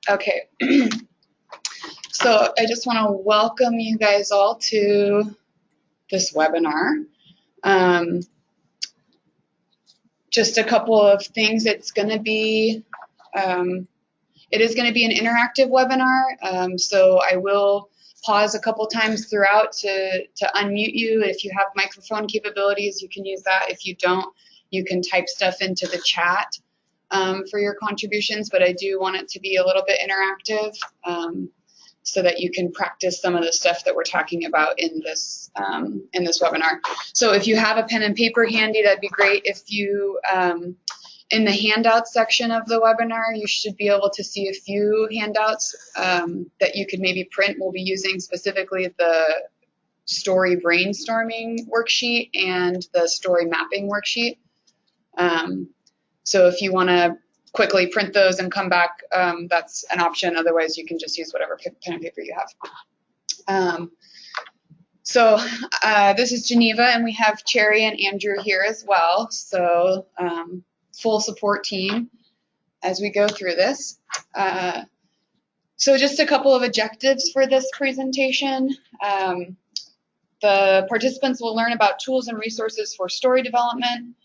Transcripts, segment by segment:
Okay, so I just want to welcome you guys all to this webinar. Just a couple of things. It is going to be an interactive webinar, so I will pause a couple times throughout to unmute you. If you have microphone capabilities, you can use that. If you don't, you can type stuff into the chat for your contributions, but I do want it to be a little bit interactive so that you can practice some of the stuff that we're talking about in this webinar. So if you have a pen and paper handy, that'd be great. If you, in the handouts section of the webinar, you should be able to see a few handouts that you could maybe print. We'll be using specifically the story brainstorming worksheet and the story mapping worksheet. So if you want to quickly print those and come back, that's an option. Otherwise, you can just use whatever pen and paper you have. So this is Geneva, and we have Cherry and Andrew here as well. So full support team as we go through this. So just a couple of objectives for this presentation. The participants will learn about tools and resources for story development.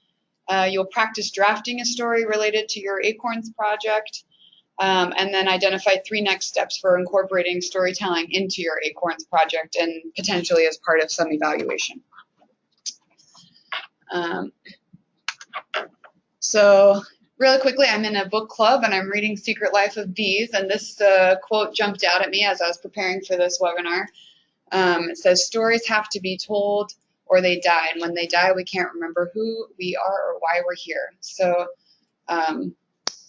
You'll practice drafting a story related to your ACORNS project, and then identify 3 next steps for incorporating storytelling into your ACORNS project and potentially as part of some evaluation. So really quickly, I'm in a book club and I'm reading Secret Life of Bees, and this quote jumped out at me as I was preparing for this webinar. It says, "Stories have to be told or they die, and when they die, we can't remember who we are or why we're here." So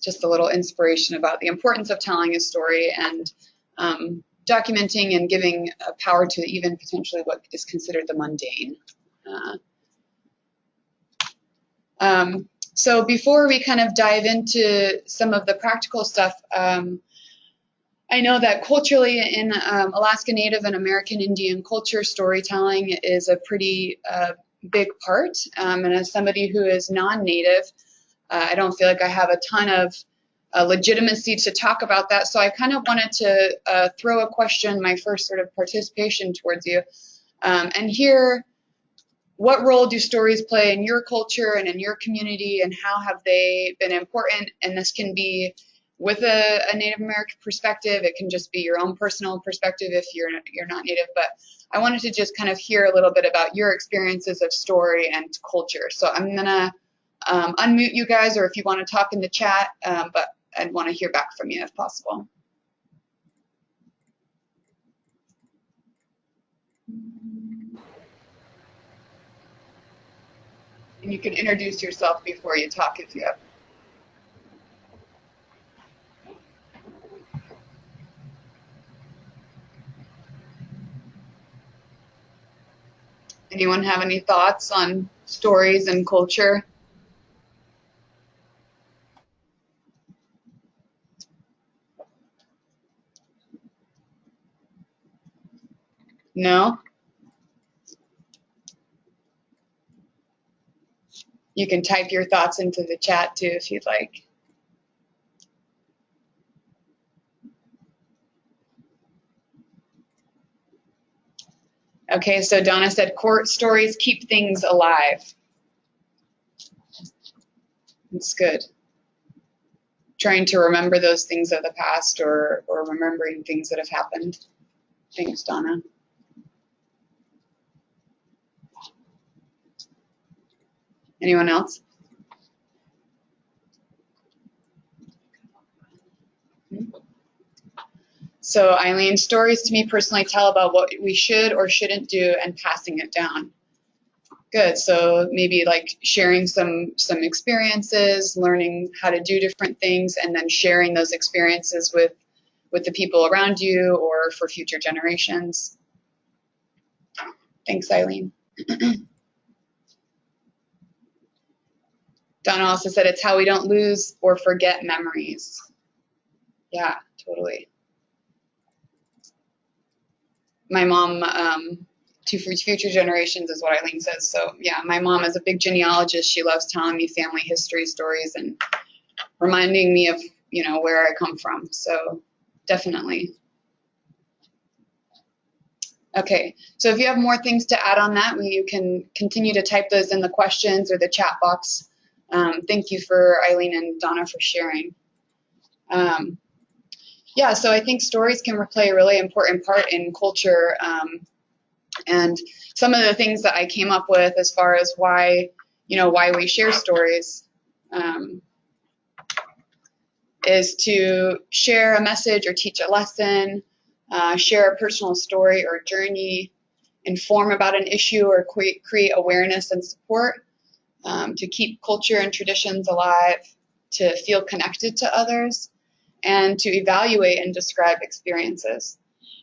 just a little inspiration about the importance of telling a story and documenting and giving power to even potentially what is considered the mundane. So before we kind of dive into some of the practical stuff, I know that culturally in Alaska Native and American Indian culture, storytelling is a pretty big part. And as somebody who is non-Native, I don't feel like I have a ton of legitimacy to talk about that. So I kind of wanted to throw a question, my first sort of participation towards you, and hear what role do stories play in your culture and in your community, and how have they been important? And this can be with a Native American perspective. It can just be your own personal perspective if you're not Native. But I wanted to just kind of hear a little bit about your experiences of story and culture. So I'm gonna unmute you guys, or if you want to talk in the chat, but I'd want to hear back from you if possible. And you can introduce yourself before you talk if you have. Anyone have any thoughts on stories and culture? No? You can type your thoughts into the chat too if you'd like. Okay, so Donna said court stories keep things alive. That's good. Trying to remember those things of the past, or remembering things that have happened. Thanks, Donna. Anyone else? So Eileen, stories to me personally tell about what we should or shouldn't do and passing it down. Good. So maybe like sharing some experiences, learning how to do different things, and then sharing those experiences with the people around you or for future generations. Thanks, Eileen. Donna also said it's how we don't lose or forget memories. Yeah, totally. My mom, to future generations is what Eileen says. So yeah, my mom is a big genealogist. She loves telling me family history stories and reminding me of, you know, where I come from. So definitely. Okay, so if you have more things to add on that, you can continue to type those in the questions or the chat box. Thank you for Eileen and Donna for sharing. Yeah, so I think stories can play a really important part in culture. And some of the things that I came up with as far as why, why we share stories is to share a message or teach a lesson, share a personal story or journey, inform about an issue or create awareness and support, to keep culture and traditions alive, to feel connected to others, and to evaluate and describe experiences.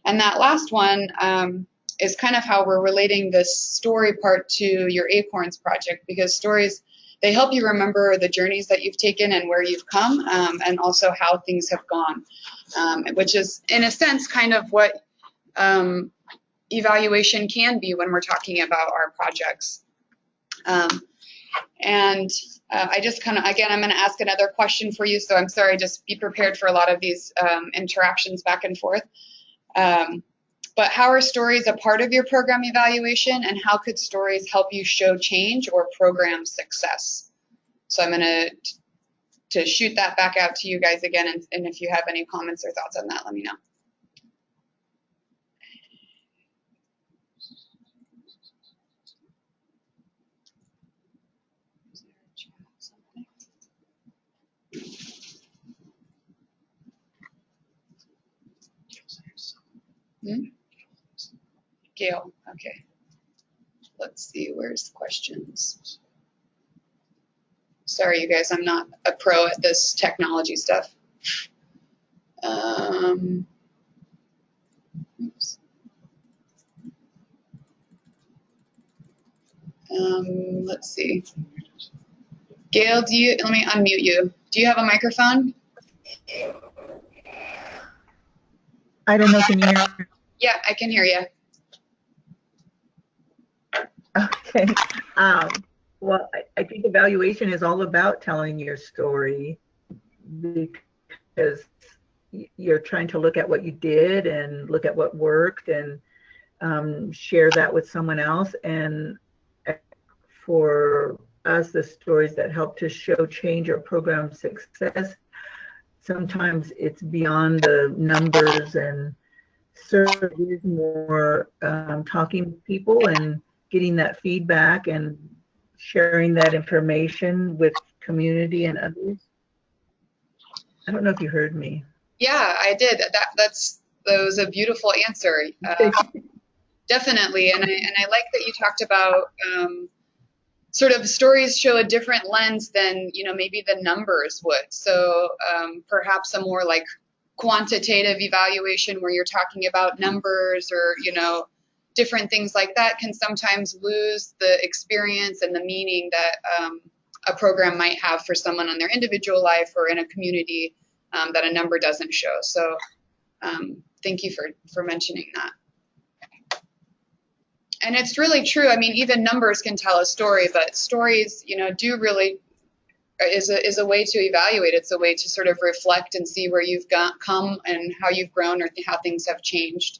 And that last one is kind of how we're relating this story part to your ACORNS project, because stories, they help you remember the journeys that you've taken and where you've come, and also how things have gone, which is, in a sense, kind of what evaluation can be when we're talking about our projects. I just kind of, again, I'm going to ask another question for you, so I'm sorry, just be prepared for a lot of these interactions back and forth. But how are stories a part of your program evaluation, and how could stories help you show change or program success? So I'm going to shoot that back out to you guys again, and if you have any comments or thoughts on that, let me know. Gail, okay. Let's see, where's the questions? Sorry, you guys, I'm not a pro at this technology stuff. Oops. Let's see. Gail, let me unmute you. Do you have a microphone? I don't know, can you hear me? Yeah, I can hear you. Okay. Well, I think evaluation is all about telling your story, because you're trying to look at what you did and look at what worked and share that with someone else. And for us, the stories that help to show change or program success, sometimes it's beyond the numbers, and so it is more talking to people and getting that feedback and sharing that information with community and others. I don't know if you heard me. Yeah, I did. That was a beautiful answer. Definitely, and I like that you talked about sort of stories show a different lens than maybe the numbers would. So perhaps a more like quantitative evaluation where you're talking about numbers or different things like that can sometimes lose the experience and the meaning that a program might have for someone in their individual life or in a community that a number doesn't show. So thank you for mentioning that. And it's really true. I mean, even numbers can tell a story, but stories, do really is a way to evaluate. It's a way to sort of reflect and see where you've come and how you've grown or how things have changed.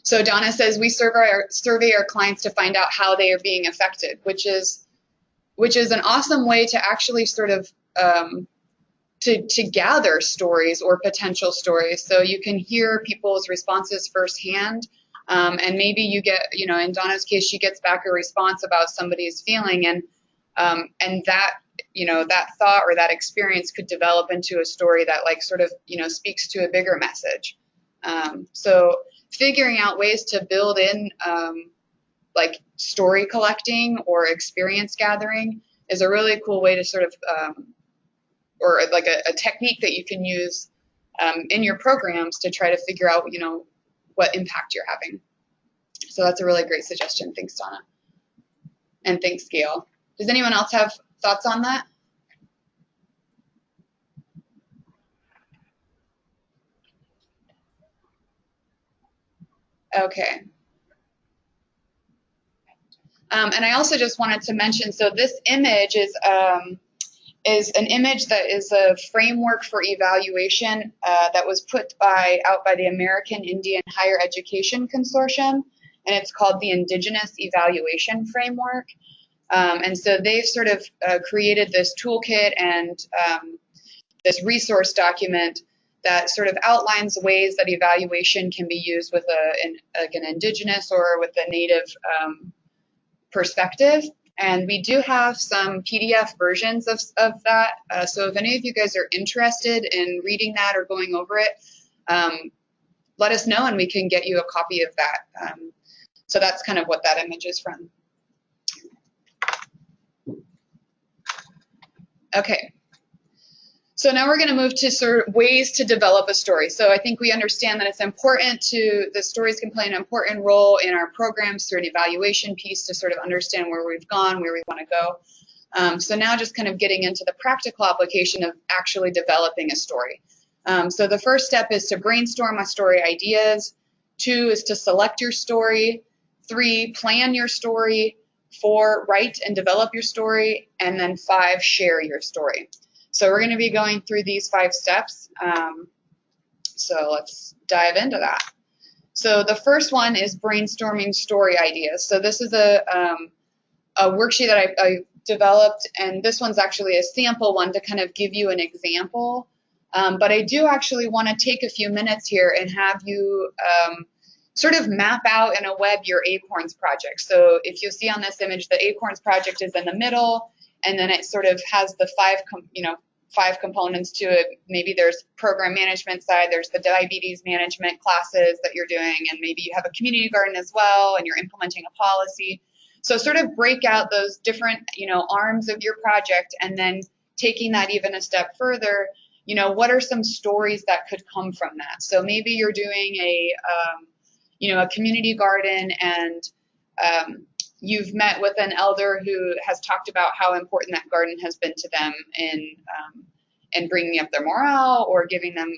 So Donna says we survey our clients to find out how they are being affected, which is an awesome way to actually sort of to gather stories or potential stories, so you can hear people's responses firsthand, and maybe you get, in Donna's case, she gets back a response about somebody's feeling, and that that thought or that experience could develop into a story that like sort of speaks to a bigger message. So figuring out ways to build in like story collecting or experience gathering is a really cool way to sort of or like a technique that you can use in your programs to try to figure out, what impact you're having. So that's a really great suggestion. Thanks, Donna. And thanks, Gail. Does anyone else have thoughts on that? Okay. And I also just wanted to mention, so this image is an image that is a framework for evaluation that was put out by the American Indian Higher Education Consortium, and it's called the Indigenous Evaluation Framework. And so they've sort of created this toolkit and this resource document that sort of outlines ways that evaluation can be used with like an Indigenous or with a Native perspective. And we do have some PDF versions of that. So if any of you guys are interested in reading that or going over it, let us know and we can get you a copy of that. So that's kind of what that image is from. Okay. So now we're going to move to sort of ways to develop a story. So I think we understand that it's important the stories can play an important role in our programs through an evaluation piece to sort of understand where we've gone, where we want to go. So now just kind of getting into the practical application of actually developing a story. So the first step is to brainstorm my story ideas. 2 is to select your story. 3, plan your story. 4, write and develop your story. And then 5, share your story. So we're going to be going through these 5 steps. So let's dive into that. So the first one is brainstorming story ideas. So this is a worksheet that I developed, and this one's actually a sample one to kind of give you an example. But I do actually want to take a few minutes here and have you sort of map out in a web your ACORNS project. So if you see on this image, the ACORNS project is in the middle, and then it sort of has the 5 components to it. Maybe there's program management side, there's the diabetes management classes that you're doing, and maybe you have a community garden as well, and you're implementing a policy. So sort of break out those different, arms of your project, and then taking that even a step further, what are some stories that could come from that? So maybe you're doing a community garden, and you've met with an elder who has talked about how important that garden has been to them in bringing up their morale or giving them,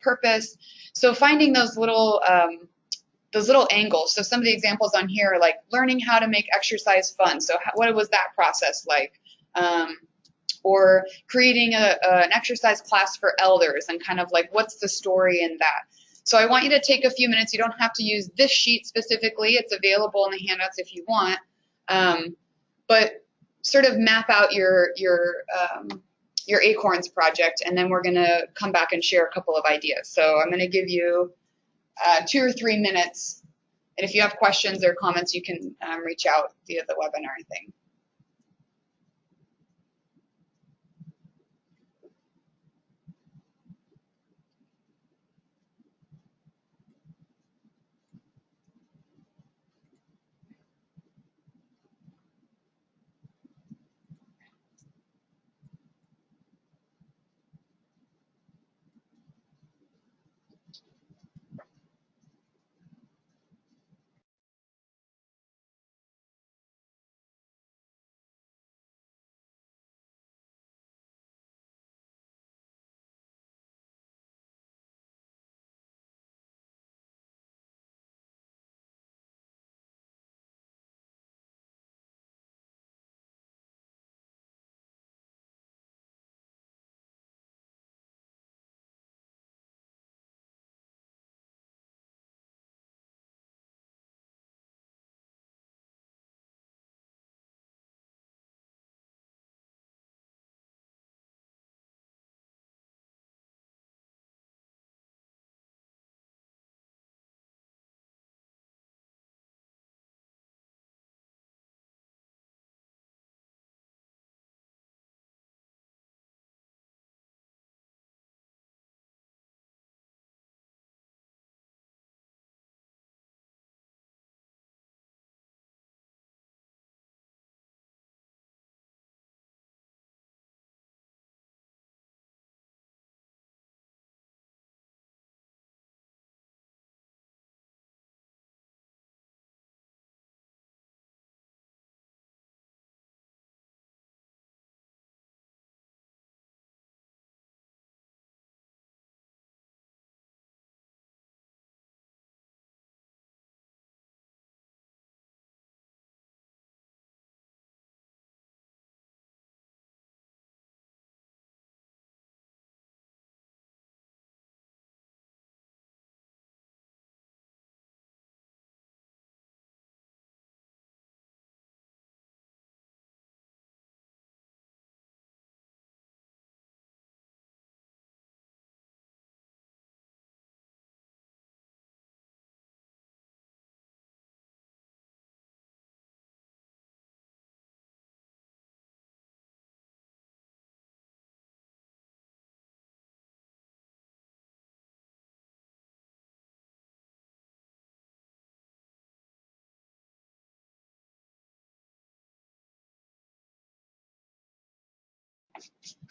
purpose. So finding those little angles. So some of the examples on here are like learning how to make exercise fun. So what was that process like? Or creating an exercise class for elders, and kind of like what's the story in that. So I want you to take a few minutes. You don't have to use this sheet specifically. It's available in the handouts if you want. But sort of map out your ACORNS project, and then we're going to come back and share a couple of ideas. So I'm going to give you 2 or 3 minutes. And if you have questions or comments, you can reach out via the webinar thing.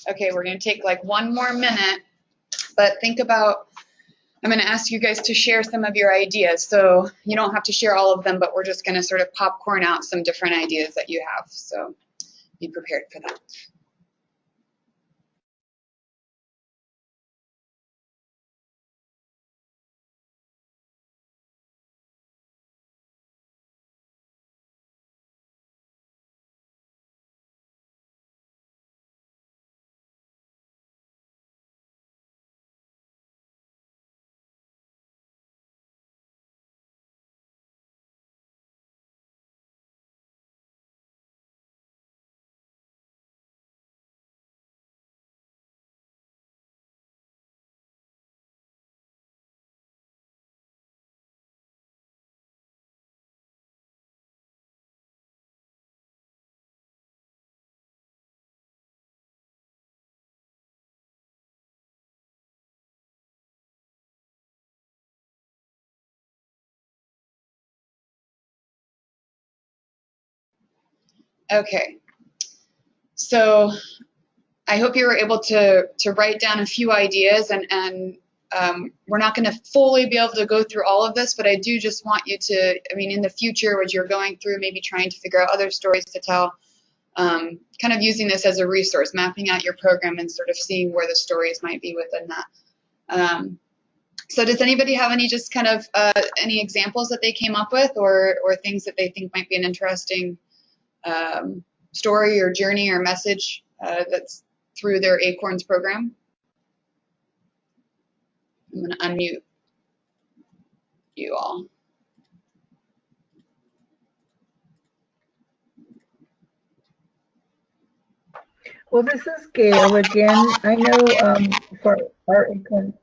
Okay, we're going to take like one more minute, but think about, I'm going to ask you guys to share some of your ideas. So you don't have to share all of them, but we're just going to sort of popcorn out some different ideas that you have. So be prepared for that. Okay, so I hope you were able to write down a few ideas, and we're not going to fully be able to go through all of this, but I do just want you to, I mean, in the future, as you're going through, maybe trying to figure out other stories to tell, kind of using this as a resource, mapping out your program and sort of seeing where the stories might be within that. So does anybody have any just kind of any examples that they came up with, or things that they think might be an interesting story or journey or message that's through their ACORNS program? I'm going to unmute you all. Well, this is Gail again. I know for our ACORNS,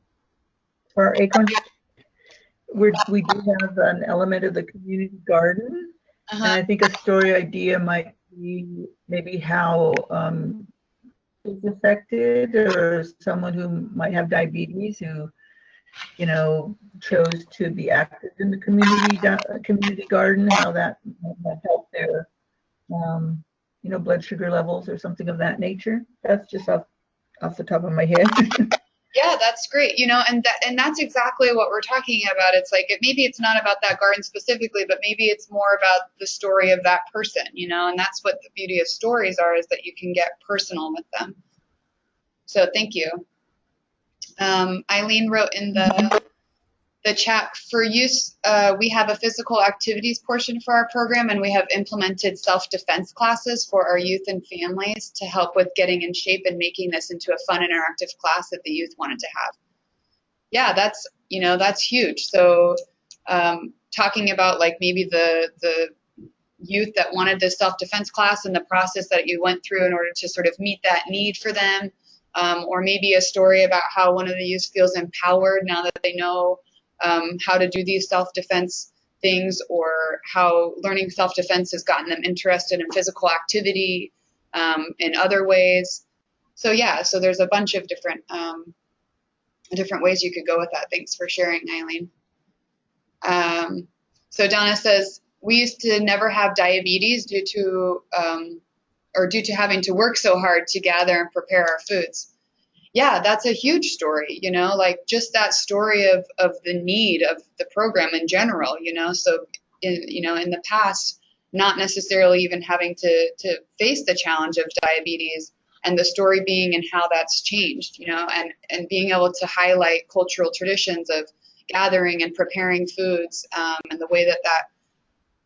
we do have an element of the community garden. And I think a story idea might be maybe how is affected, or someone who might have diabetes who, you know, chose to be active in the community garden, how that might help their you know, blood sugar levels or something of that nature. That's just off the top of my head. Yeah, that's great. You know, and that's exactly what we're talking about. It's like maybe it's not about that garden specifically, but maybe it's more about the story of that person, you know, and that's what the beauty of stories are, is that you can get personal with them. So thank you. Eileen wrote in the chat, for use, we have a physical activities portion for our program, and we have implemented self-defense classes for our youth and families to help with getting in shape and making this into a fun, interactive class that the youth wanted to have. Yeah, that's, you know, that's huge. So talking about like maybe the youth that wanted this self-defense class and the process that you went through in order to sort of meet that need for them, or maybe a story about how one of the youth feels empowered now that they know how to do these self-defense things, or how learning self-defense has gotten them interested in physical activity in other ways. So yeah, so there's a bunch of different ways you could go with that. Thanks for sharing, Eileen. So Donna says, we used to never have diabetes due to having to work so hard to gather and prepare our foods. Yeah, that's a huge story, you know, like just that story of the need of the program in general, you know. So, you know, in the past, not necessarily even having to face the challenge of diabetes, and the story being and how that's changed, you know, and being able to highlight cultural traditions of gathering and preparing foods, and the way that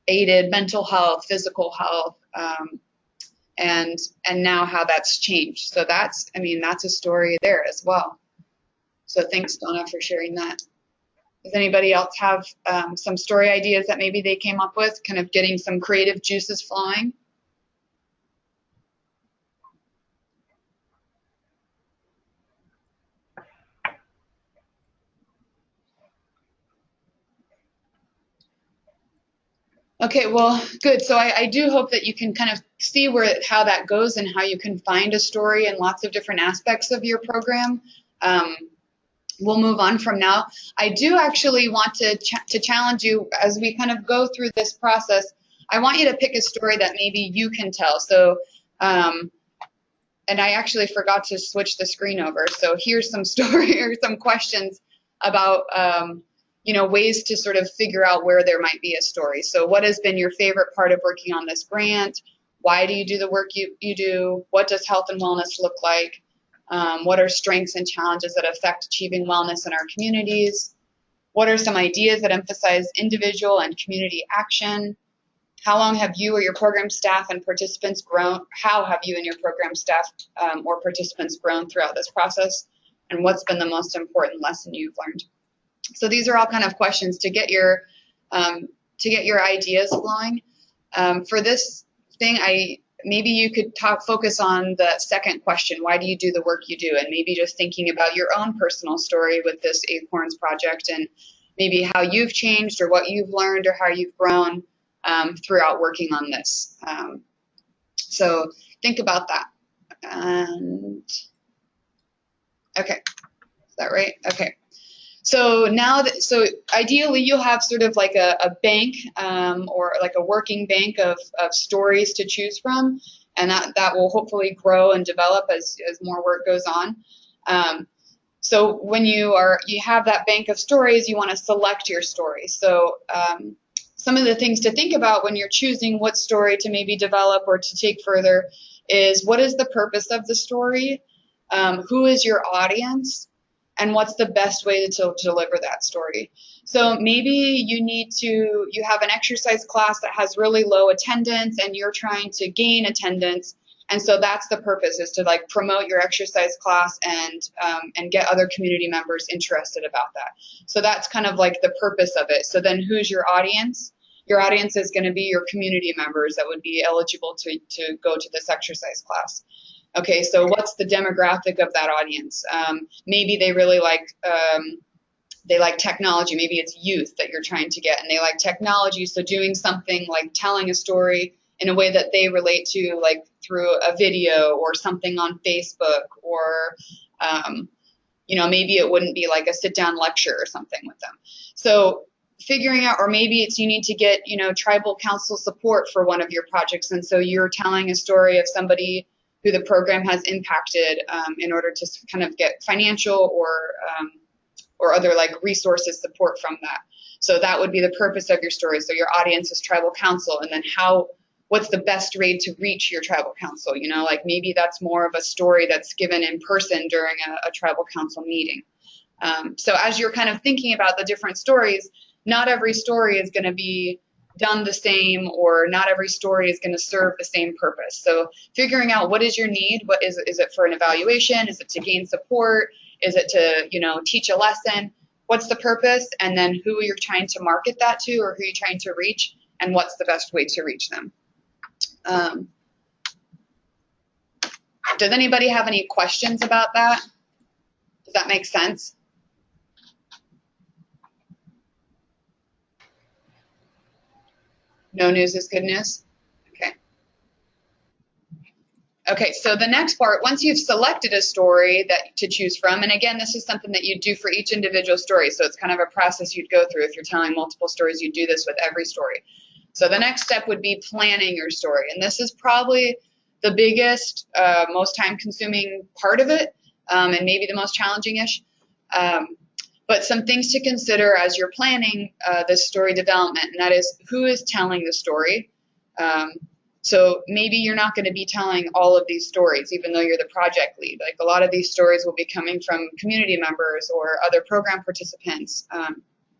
aided mental health, physical health, and now how that's changed. So that's, I mean, that's a story there as well. So thanks, Donna, for sharing that. Does anybody else have some story ideas that maybe they came up with, kind of getting some creative juices flowing? Okay, well, good. So I do hope that you can kind of see how that goes and how you can find a story in lots of different aspects of your program. We'll move on from now. I do actually want to challenge you as we kind of go through this process. I want you to pick a story that maybe you can tell. So and I actually forgot to switch the screen over. So here's some story or some questions about, you know, ways to sort of figure out where there might be a story. So what has been your favorite part of working on this grant? Why do you do the work you do? What does health and wellness look like? What are strengths and challenges that affect achieving wellness in our communities? What are some ideas that emphasize individual and community action? How long have you or your program staff and participants grown? How have you and your program staff or participants grown throughout this process? And what's been the most important lesson you've learned? So these are all kind of questions to get your ideas flowing. For this thing, maybe you could focus on the second question, why do you do the work you do? And maybe just thinking about your own personal story with this ACORNS project and maybe how you've changed or what you've learned or how you've grown throughout working on this. So think about that. And okay, is that right? Okay. So now, so ideally you'll have sort of like a bank or like a working bank of stories to choose from, and that will hopefully grow and develop as more work goes on. So when you have that bank of stories, you want to select your story. So some of the things to think about when you're choosing what story to maybe develop or to take further is, what is the purpose of the story? Who is your audience? And what's the best way to deliver that story? So maybe you have an exercise class that has really low attendance and you're trying to gain attendance. And so that's the purpose, is to like promote your exercise class and get other community members interested about that. So that's kind of like the purpose of it. So then who's your audience? Your audience is going to be your community members that would be eligible to go to this exercise class. Okay, so what's the demographic of that audience? Maybe they really like technology. Maybe it's youth that you're trying to get, and they like technology. So doing something like telling a story in a way that they relate to, like through a video or something on Facebook, or you know, maybe it wouldn't be like a sit-down lecture or something with them. So figuring out, or maybe it's you need to get, you know, tribal council support for one of your projects, and so you're telling a story of somebody who the program has impacted in order to kind of get financial or other like resources support from that. So that would be the purpose of your story. So your audience is tribal council, and then what's the best way to reach your tribal council? You know, like maybe that's more of a story that's given in person during a tribal council meeting. So as you're kind of thinking about the different stories, not every story is going to be done the same, or not every story is going to serve the same purpose. So figuring out what is your need, what is it for an evaluation? Is it to gain support? Is it to, you know, teach a lesson? What's the purpose? And then who you're trying to market that to, or who you're trying to reach, and what's the best way to reach them. Does anybody have any questions about that? Does that make sense? No news is good news? Okay. Okay, so the next part, once you've selected a story to choose from, and again, this is something that you do for each individual story, so it's kind of a process you'd go through. If you're telling multiple stories, you do this with every story. So the next step would be planning your story, and this is probably the biggest, most time-consuming part of it, and maybe the most challenging-ish. But some things to consider as you're planning this story development, and that is, who is telling the story? So maybe you're not going to be telling all of these stories, even though you're the project lead. Like a lot of these stories will be coming from community members or other program participants.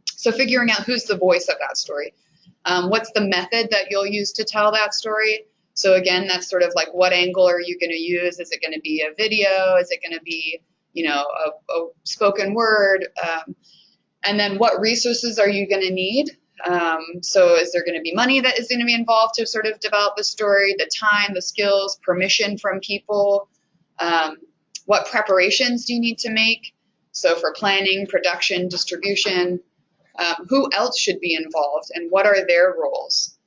So figuring out who's the voice of that story. What's the method that you'll use to tell that story? So again, that's sort of like, what angle are you going to use? Is it going to be a video? Is it going to be, you know, a spoken word? And then what resources are you going to need? So is there going to be money that is going to be involved to sort of develop the story, the time, the skills, permission from people? What preparations do you need to make? So for planning, production, distribution, who else should be involved, and what are their roles?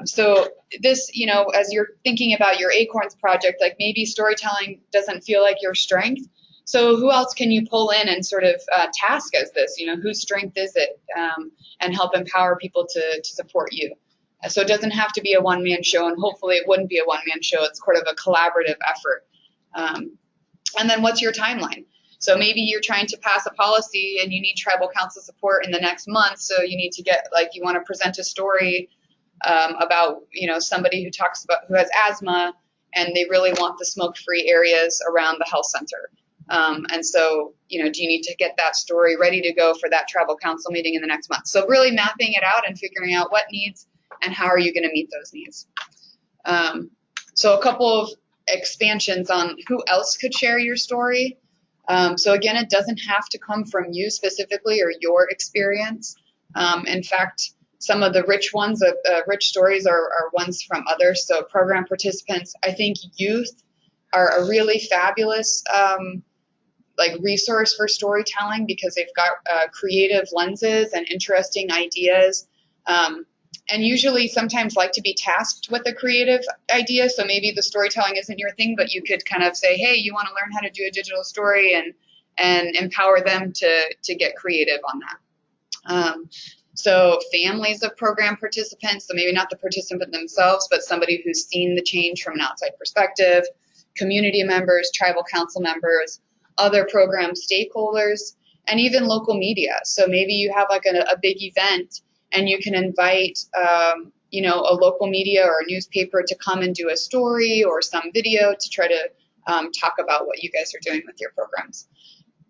So this, you know, as you're thinking about your ACORNS project, like maybe storytelling doesn't feel like your strength. So who else can you pull in and sort of task as this? You know, whose strength is it? And help empower people to support you. So it doesn't have to be a one-man show, and hopefully it wouldn't be a one-man show. It's sort of a collaborative effort. And then what's your timeline? So maybe you're trying to pass a policy and you need tribal council support in the next month. So you need to get, like, you want to present a story about, somebody who has asthma and they really want the smoke-free areas around the health center. And so, do you need to get that story ready to go for that tribal council meeting in the next month? So really mapping it out and figuring out what needs and how are you going to meet those needs. So a couple of expansions on who else could share your story. So again, it doesn't have to come from you specifically or your experience. In fact, some of the rich ones, rich stories are ones from others. So program participants, I think youth are a really fabulous resource for storytelling because they've got creative lenses and interesting ideas. And usually sometimes like to be tasked with a creative idea. So maybe the storytelling isn't your thing, but you could kind of say, hey, you want to learn how to do a digital story and empower them to get creative on that. So families of program participants, so maybe not the participant themselves, but somebody who's seen the change from an outside perspective, community members, tribal council members, other program stakeholders, and even local media. So maybe you have like a big event and you can invite, a local media or a newspaper to come and do a story or some video to try to talk about what you guys are doing with your programs.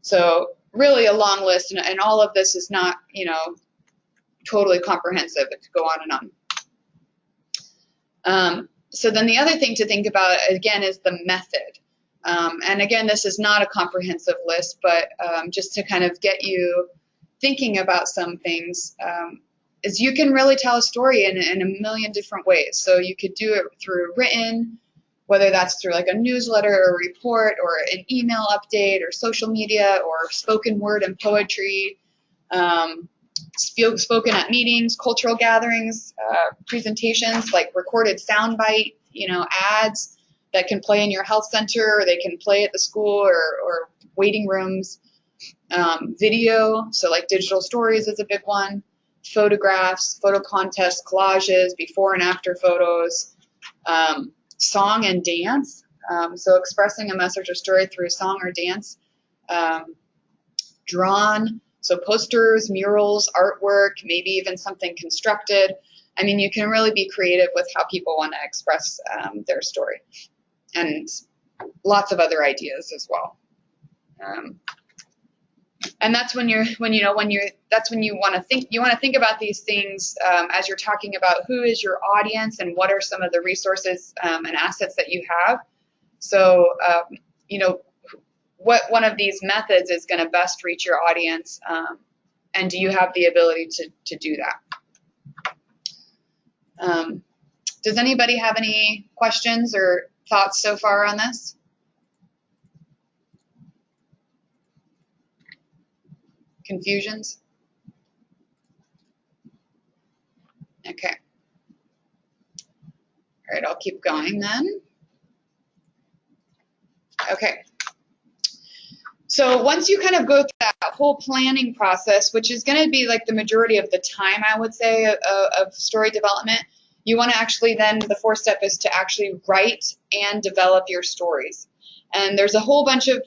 So really a long list, and all of this is not, totally comprehensive. It could go on and on. So then the other thing to think about, again, is the method. And again, this is not a comprehensive list, but just to kind of get you thinking about some things, is you can really tell a story in a million different ways. So you could do it through written, whether that's through like a newsletter or a report or an email update or social media or spoken word and poetry, spoken at meetings, cultural gatherings, presentations, like recorded soundbite, ads that can play in your health center or they can play at the school or waiting rooms, video, so like digital stories is a big one, photographs, photo contests, collages, before and after photos, song and dance, so expressing a message or story through song or dance, drawn, so posters, murals, artwork, maybe even something constructed. I mean, you can really be creative with how people want to express their story, and lots of other ideas as well. And that's when you want to think about these things as you're talking about who is your audience and what are some of the resources and assets that you have. So what one of these methods is going to best reach your audience, and do you have the ability to do that? Does anybody have any questions or thoughts so far on this? Confusions? Okay. All right, I'll keep going then. Okay. So once you kind of go through that whole planning process, which is going to be like the majority of the time, I would say, of story development, you want to actually then, the fourth step is to actually write and develop your stories. And there's a whole bunch of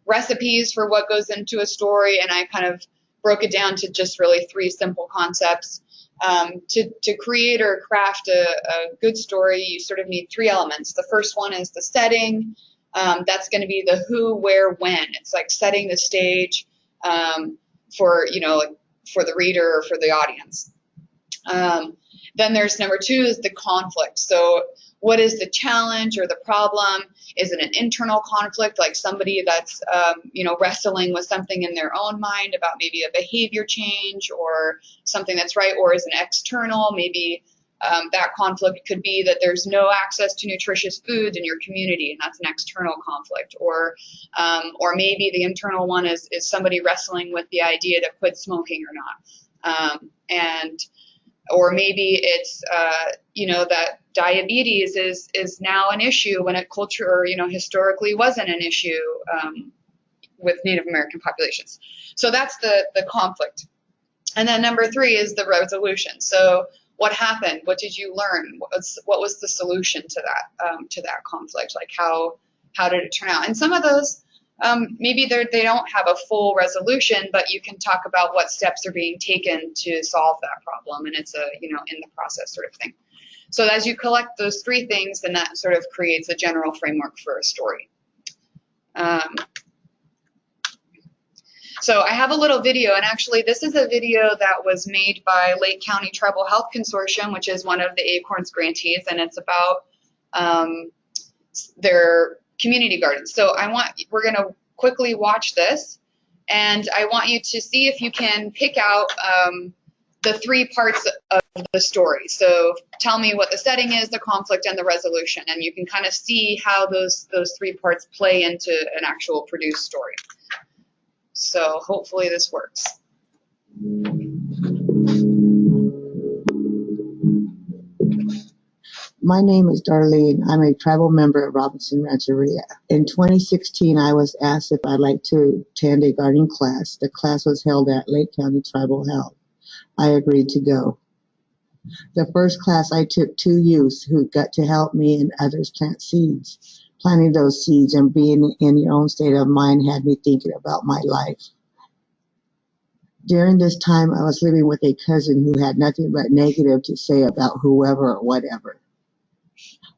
recipes for what goes into a story, and I kind of broke it down to just really 3 simple concepts. To create or craft a good story, you sort of need 3 elements. The first one is the setting. That's going to be the who, where, when. It's like setting the stage for the reader or for the audience. Then there's number 2 is the conflict. So what is the challenge or the problem? Is it an internal conflict, like somebody that's wrestling with something in their own mind about maybe a behavior change or something that's right, or is it external? Maybe that conflict could be that there's no access to nutritious foods in your community, and that's an external conflict. Or maybe the internal one is somebody wrestling with the idea to quit smoking or not. Or maybe it's that diabetes is now an issue when it historically wasn't an issue with Native American populations. So that's the conflict. And then number 3 is the resolution. So what happened? What did you learn? What was the solution to that conflict? Like how how did it turn out? And some of those, maybe they don't have a full resolution, but you can talk about what steps are being taken to solve that problem, and it's a, you know, in the process sort of thing. So as you collect those three things, then that sort of creates a general framework for a story. So I have a little video, and actually this is a video that was made by Lake County Tribal Health Consortium, which is one of the ACORNS grantees, and it's about their community gardens. So we're gonna quickly watch this, and I want you to see if you can pick out the three parts of the story. So tell me what the setting is, the conflict, and the resolution, and you can kind of see how those three parts play into an actual produced story. So hopefully this works. My name is Darlene. I'm a tribal member of Robinson Rancheria. In 2016, I was asked if I'd like to attend a gardening class. The class was held at Lake County Tribal Health. I agreed to go. The first class I took two youths who got to help me and others plant seeds. Planting those seeds and being in your own state of mind had me thinking about my life. During this time, I was living with a cousin who had nothing but negative to say about whoever or whatever.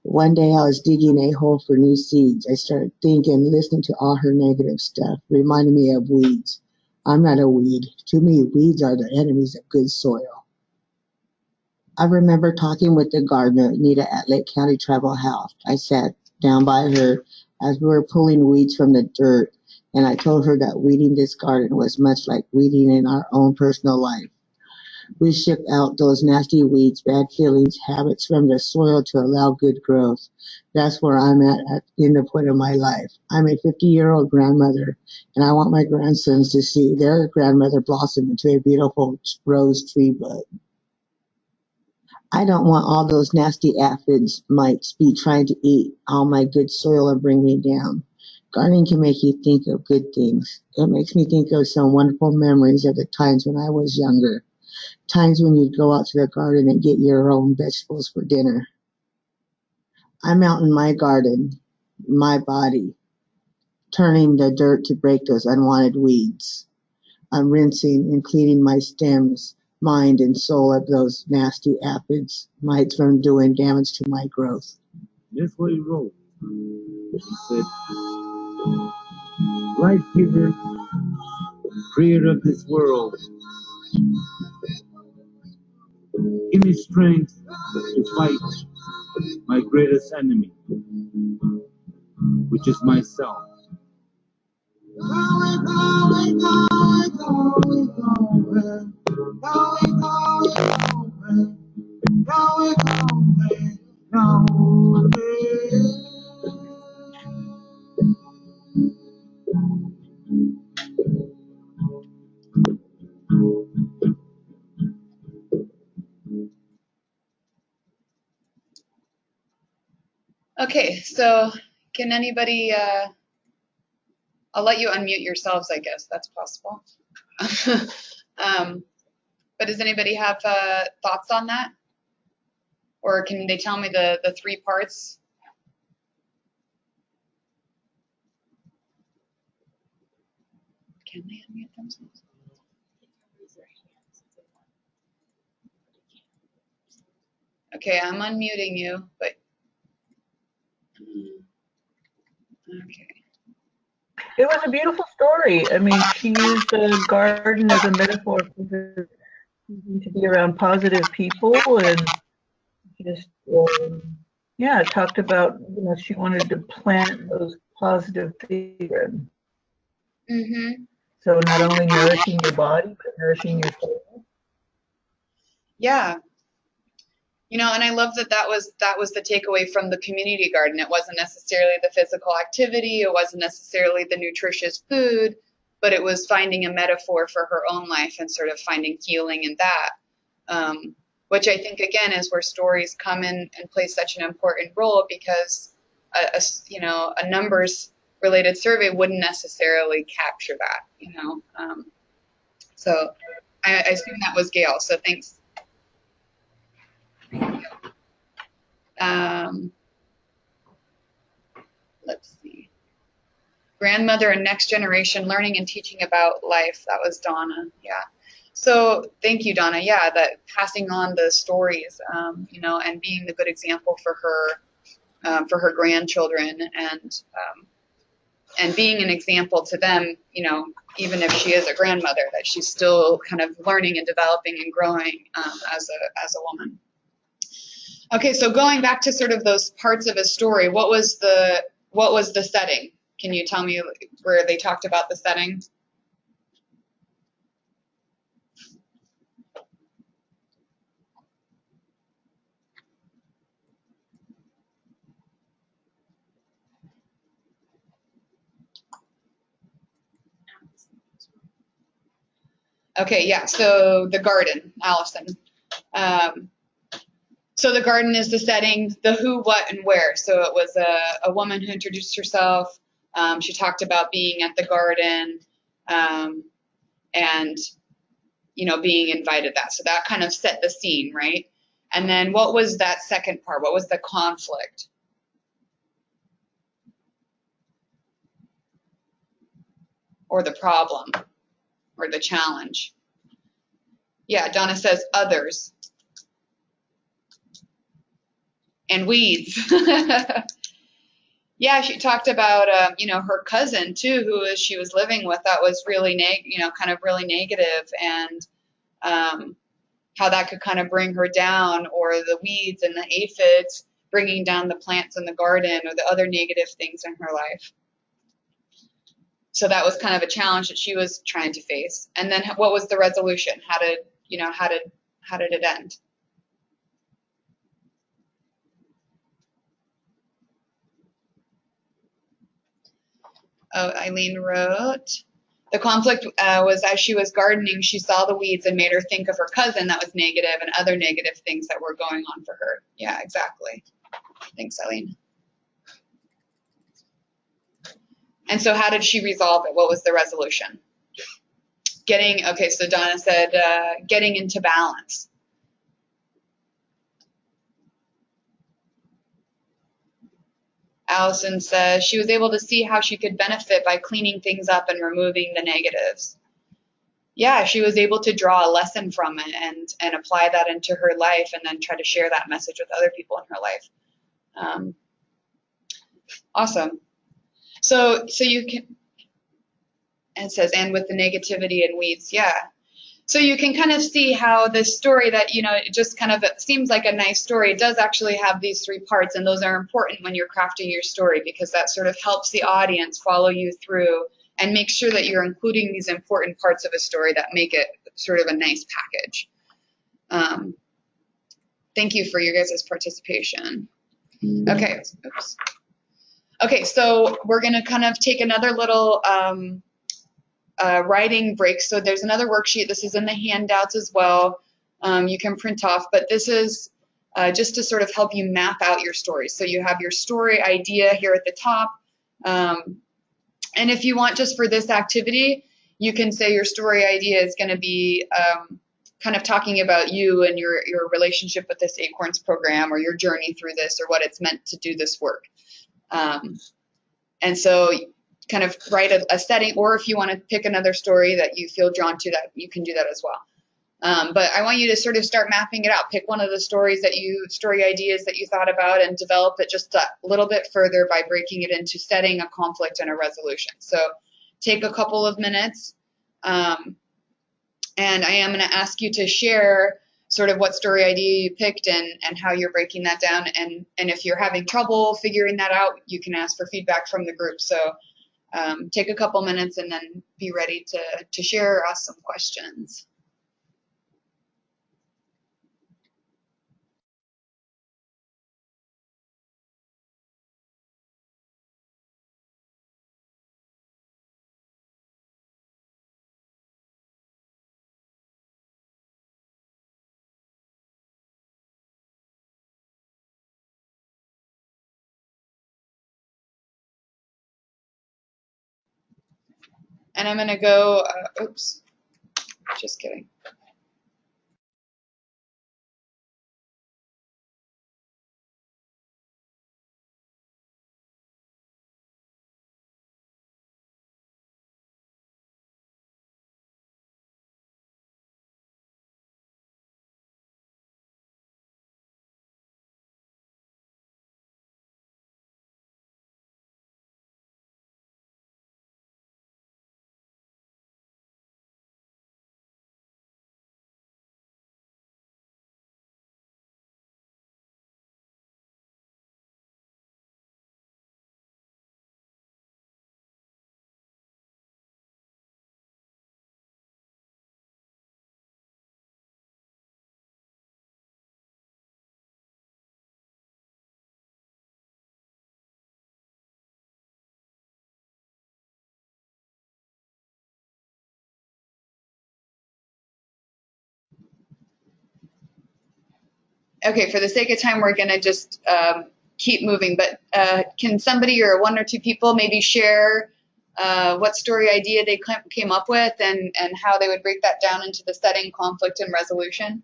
One day I was digging a hole for new seeds. I started thinking, listening to all her negative stuff, reminding me of weeds. I'm not a weed. To me, weeds are the enemies of good soil. I remember talking with the gardener, Nita, at Lake County Tribal Health. I sat down by her as we were pulling weeds from the dirt, and I told her that weeding this garden was much like weeding in our own personal life. We shook out those nasty weeds, bad feelings, habits from the soil to allow good growth. That's where I'm at in the point of my life. I'm a 50-year-old grandmother, and I want my grandsons to see their grandmother blossom into a beautiful rose tree bud. I don't want all those nasty aphids mites be trying to eat all my good soil and bring me down. Gardening can make you think of good things. It makes me think of some wonderful memories of the times when I was younger. Times when you'd go out to the garden and get your own vegetables for dinner. I'm out in my garden, my body, turning the dirt to break those unwanted weeds. I'm rinsing and cleaning my stems, mind and soul of those nasty aphids, mites from doing damage to my growth. This way he wrote. He said, life giver, creator of this world, give me strength to fight my greatest enemy, which is myself. Okay, so can anybody, I'll let you unmute yourselves, I guess, that's possible. But does anybody have thoughts on that? Or can they tell me the three parts? Can they unmute themselves? Okay, I'm unmuting you, but okay. It was a beautiful story. I mean, she used the garden as a metaphor for to be around positive people, and just yeah, talked about, you know, she wanted to plant those positive things. Mm-hmm. So not only nourishing your body, but nourishing your soul. Yeah. You know, and I love that that was the takeaway from the community garden. It wasn't necessarily the physical activity, it wasn't necessarily the nutritious food, but it was finding a metaphor for her own life and sort of finding healing in that, which I think, again, is where stories come in and play such an important role, because you know, a numbers related survey wouldn't necessarily capture that, you know. So I assume that was Gail, so thanks. Let's see. Grandmother and next generation learning and teaching about life. That was Donna. Yeah. So thank you, Donna. Yeah, that passing on the stories, you know, and being the good example for her grandchildren, and being an example to them, you know, even if she is a grandmother, that she's still kind of learning and developing and growing as a woman. Okay, so going back to sort of those parts of a story, what was the setting? Can you tell me where they talked about the setting? Okay, yeah, so the garden, Allison. So the garden is the setting, the who, what, and where. So it was a woman who introduced herself. She talked about being at the garden, and, you know, being invited that. So that kind of set the scene, right? And then what was that second part? What was the conflict? Or the problem? Or the challenge? Yeah, Donna says others. And weeds. Yeah, she talked about, you know, her cousin too, she was living with, that was really kind of really negative, and how that could kind of bring her down, or the weeds and the aphids bringing down the plants in the garden, or the other negative things in her life. So that was kind of a challenge that she was trying to face. And then what was the resolution? How did it end? Oh, Eileen wrote, the conflict was as she was gardening, she saw the weeds and made her think of her cousin that was negative and other negative things that were going on for her. Yeah, exactly. Thanks, Eileen. And so how did she resolve it? What was the resolution? Okay, so Donna said getting into balance. Allison says she was able to see how she could benefit by cleaning things up and removing the negatives. Yeah, she was able to draw a lesson from it and apply that into her life, and then try to share that message with other people in her life. Awesome. So you can, it says, and with the negativity and weeds, yeah. So you can kind of see how this story that, you know, it just kind of seems like a nice story, it does actually have these three parts, and those are important when you're crafting your story, because that sort of helps the audience follow you through and make sure that you're including these important parts of a story that make it sort of a nice package. Thank you for your guys' participation. Okay, oops. Okay, so we're gonna kind of take another little writing break. So there's another worksheet. This is in the handouts as well. You can print off, but this is just to sort of help you map out your story. So you have your story idea here at the top. And if you want, just for this activity, you can say your story idea is going to be kind of talking about you and your relationship with this ACORNS program, or your journey through this, or what it's meant to do this work. And so kind of write a setting, or if you want to pick another story that you feel drawn to, that you can do that as well. But I want you to sort of start mapping it out. Pick one of the story ideas that you thought about, and develop it just a little bit further by breaking it into setting, a conflict, and a resolution. So take a couple of minutes, and I am going to ask you to share sort of what story idea you picked and how you're breaking that down. And if you're having trouble figuring that out, you can ask for feedback from the group. So take a couple minutes and then be ready to share or ask some questions. And I'm going to go, oops, just kidding. Okay, for the sake of time, we're going to just keep moving, but can somebody or one or two people maybe share what story idea they came up with and how they would break that down into the setting, conflict, and resolution?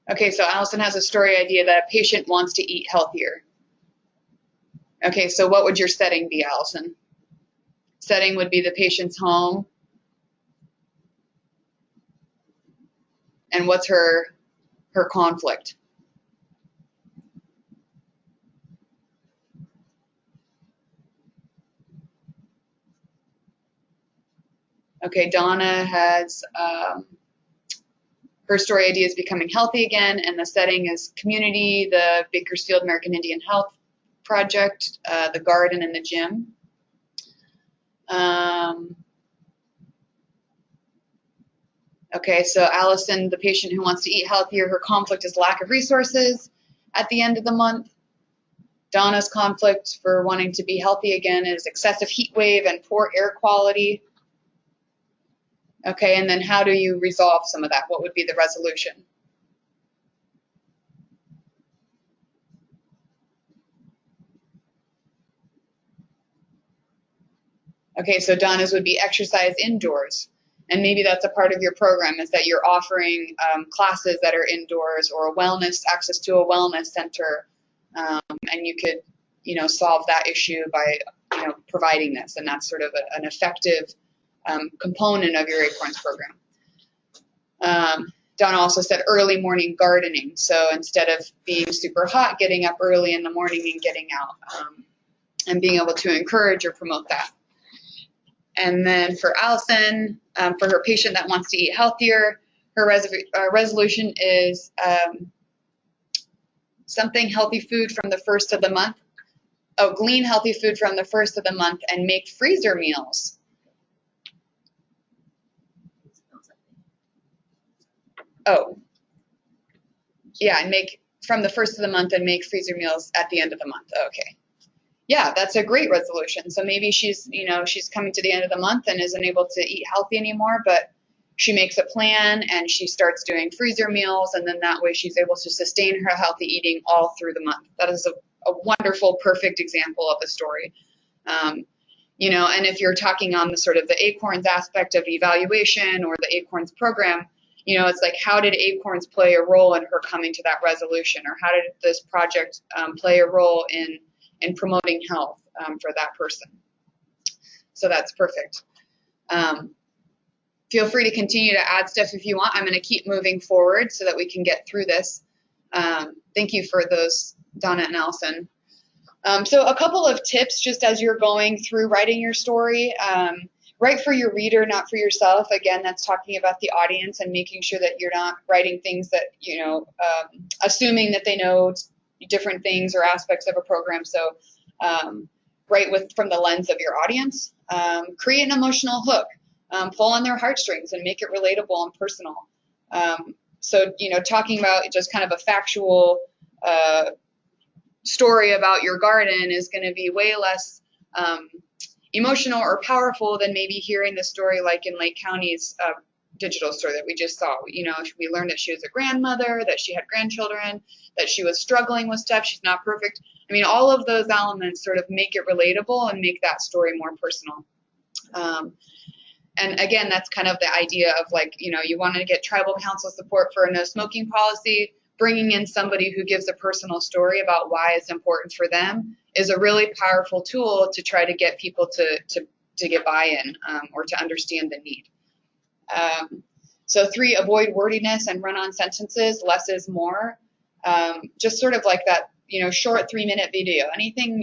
Okay, so Allison has a story idea that a patient wants to eat healthier. Okay, so what would your setting be, Allison? Setting would be the patient's home. And what's her conflict? Okay, Donna has her story idea is becoming healthy again, and the setting is community, the Bakersfield American Indian Health Project, the garden, and the gym. Okay, so Allison, the patient who wants to eat healthier, her conflict is lack of resources at the end of the month. Donna's conflict for wanting to be healthy again is excessive heat wave and poor air quality. Okay, and then how do you resolve some of that? What would be the resolution? Okay, so Donna's would be exercise indoors. And maybe that's a part of your program, is that you're offering classes that are indoors, or access to a wellness center, and you could, solve that issue by, providing this, and that's sort of an effective component of your ACORNS program. Donna also said early morning gardening, so instead of being super hot, getting up early in the morning and getting out, and being able to encourage or promote that. And then for Allison, for her patient that wants to eat healthier, her resolution is something healthy food from the first of the month. Oh, glean healthy food from the first of the month and make freezer meals. Oh, yeah, and make from the first of the month and make freezer meals at the end of the month. Okay. Yeah, that's a great resolution. So maybe she's coming to the end of the month and isn't able to eat healthy anymore, but she makes a plan and she starts doing freezer meals, and then that way she's able to sustain her healthy eating all through the month. That is a wonderful, perfect example of a story. And if you're talking on the sort of the ACORNS aspect of evaluation or the ACORNS program, it's like, how did ACORNS play a role in her coming to that resolution, or how did this project play a role in promoting health for that person? So that's perfect. Feel free to continue to add stuff if you want. I'm going to keep moving forward so that we can get through this. Thank you for those, Donna and Allison. So a couple of tips just as you're going through writing your story. Write for your reader, not for yourself. Again, that's talking about the audience and making sure that you're not writing things that, assuming that they know different things or aspects of a program. So write from the lens of your audience. Create an emotional hook. Pull on their heartstrings and make it relatable and personal. So, talking about just kind of a factual story about your garden is going to be way less emotional or powerful than maybe hearing the story like in Lake County's digital story that we just saw. We learned that she was a grandmother, that she had grandchildren, that she was struggling with stuff. She's not perfect. I mean, all of those elements sort of make it relatable and make that story more personal. And again, that's kind of the idea of you want to get tribal council support for a no smoking policy. Bringing in somebody who gives a personal story about why it's important for them is a really powerful tool to try to get people to get buy-in or to understand the need. So 3, avoid wordiness and run-on sentences. Less is more. Just sort of like that, short 3-minute video. Anything,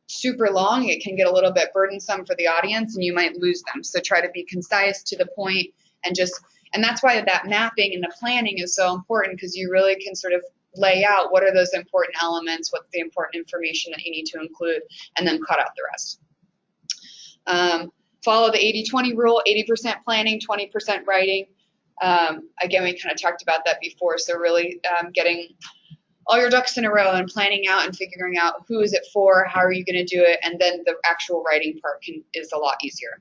super long, it can get a little bit burdensome for the audience and you might lose them. So try to be concise, to the point, and that's why that mapping and the planning is so important, because you really can sort of lay out what are those important elements, what's the important information that you need to include, and then cut out the rest. Follow the 80-20 rule, 80% planning, 20% writing. Again, we kind of talked about that before, so really getting all your ducks in a row and planning out and figuring out who is it for, how are you going to do it, and then the actual writing part is a lot easier.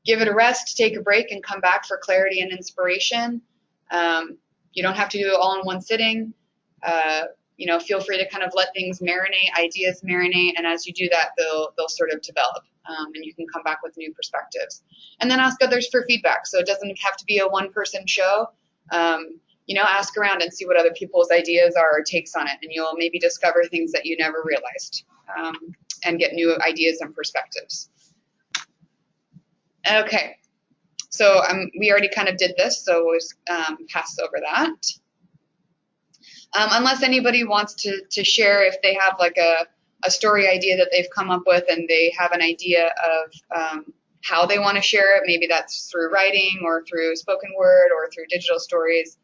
Give it a rest, take a break, and come back for clarity and inspiration. You don't have to do it all in one sitting. You know, feel free to kind of let things marinate, ideas marinate, and as you do that, they'll sort of develop, and you can come back with new perspectives. And then ask others for feedback. So it doesn't have to be a one-person show. You know, ask around and see what other people's ideas are or takes on it, and you'll maybe discover things that you never realized, and get new ideas and perspectives. Okay, so we already kind of did this, so we'll just pass over that. Unless anybody wants to share if they have like a story idea that they've come up with and they have an idea of how they want to share it. Maybe that's through writing or through spoken word or through digital stories.